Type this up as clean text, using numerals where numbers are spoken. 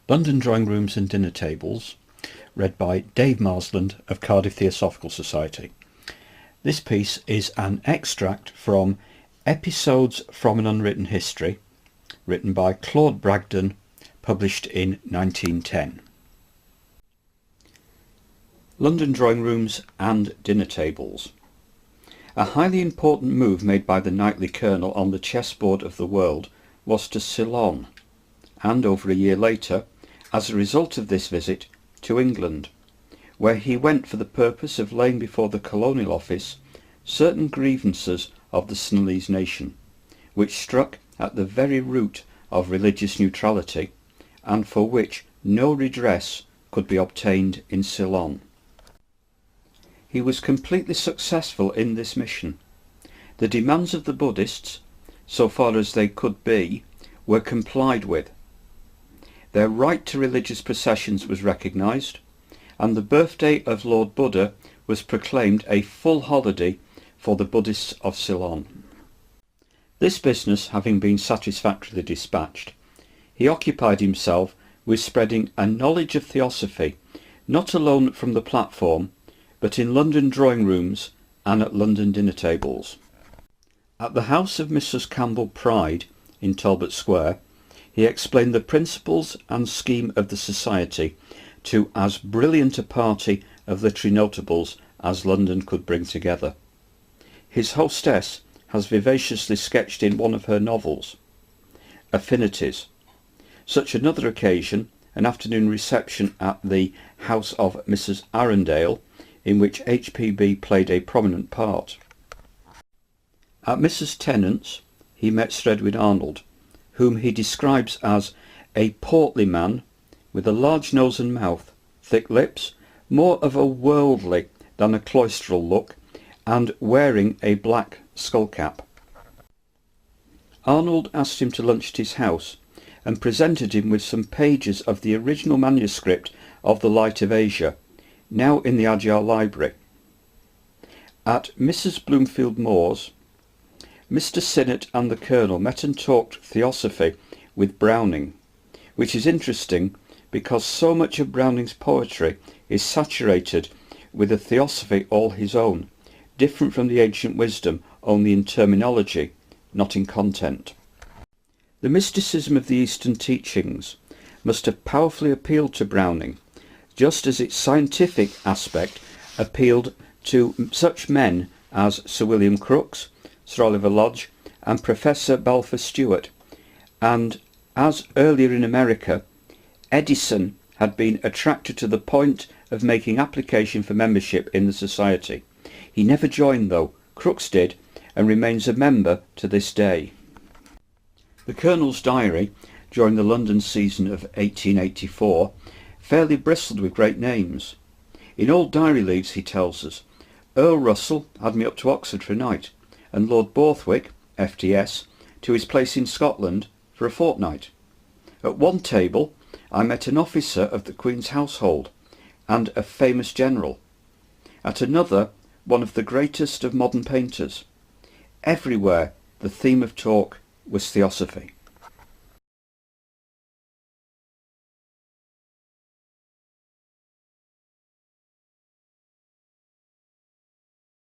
London Drawing Rooms and Dinner Tables, read by Dave Marsland of Cardiff Theosophical Society. This piece is an extract from Episodes from an Unwritten History, written by Claude Bragdon, published in 1910. London Drawing Rooms and Dinner Tables. A highly important move made by the knightly colonel on the chessboard of the world was to Ceylon, and over a year later, as a result of this visit, to England, where he went for the purpose of laying before the Colonial Office certain grievances of the Sinhalese nation, which struck at the very root of religious neutrality, and for which no redress could be obtained in Ceylon. He was completely successful in this mission. The demands of the Buddhists, so far as they could be, were complied with. Their right to religious processions was recognised, and the birthday of Lord Buddha was proclaimed a full holiday for the Buddhists of Ceylon. This business having been satisfactorily dispatched, he occupied himself with spreading a knowledge of Theosophy, not alone from the platform, but in London drawing rooms and at London dinner tables. At the house of Mrs. Campbell Pride in Talbot Square, he explained the principles and scheme of the society to as brilliant a party of literary notables as London could bring together. His hostess has vivaciously sketched in one of her novels, Affinities, such another occasion, an afternoon reception at the house of Mrs. Arundel, in which H.P.B. played a prominent part. At Mrs. Tennant's he met Sir Edwin Arnold, whom he describes as a portly man with a large nose and mouth, thick lips, more of a worldly than a cloistral look, and wearing a black skullcap. Arnold asked him to lunch at his house and presented him with some pages of the original manuscript of The Light of Asia, now in the Agile Library. At Mrs. Bloomfield Moore's, Mr. Sinnett and the Colonel met and talked Theosophy with Browning, which is interesting because so much of Browning's poetry is saturated with a theosophy all his own, different from the ancient wisdom only in terminology, not in content. The mysticism of the Eastern teachings must have powerfully appealed to Browning, just as its scientific aspect appealed to such men as Sir William Crookes, Sir Oliver Lodge and Professor Balfour Stewart, and as earlier in America, Edison had been attracted to the point of making application for membership in the society. He never joined though, Crookes did, and remains a member to this day. The Colonel's diary during the London season of 1884 fairly bristled with great names. In old diary leaves he tells us, Earl Russell had me up to Oxford for a night, and Lord Borthwick, FTS, to his place in Scotland for a fortnight. At one table I met an officer of the Queen's household and a famous general. At another, one of the greatest of modern painters. Everywhere the theme of talk was Theosophy.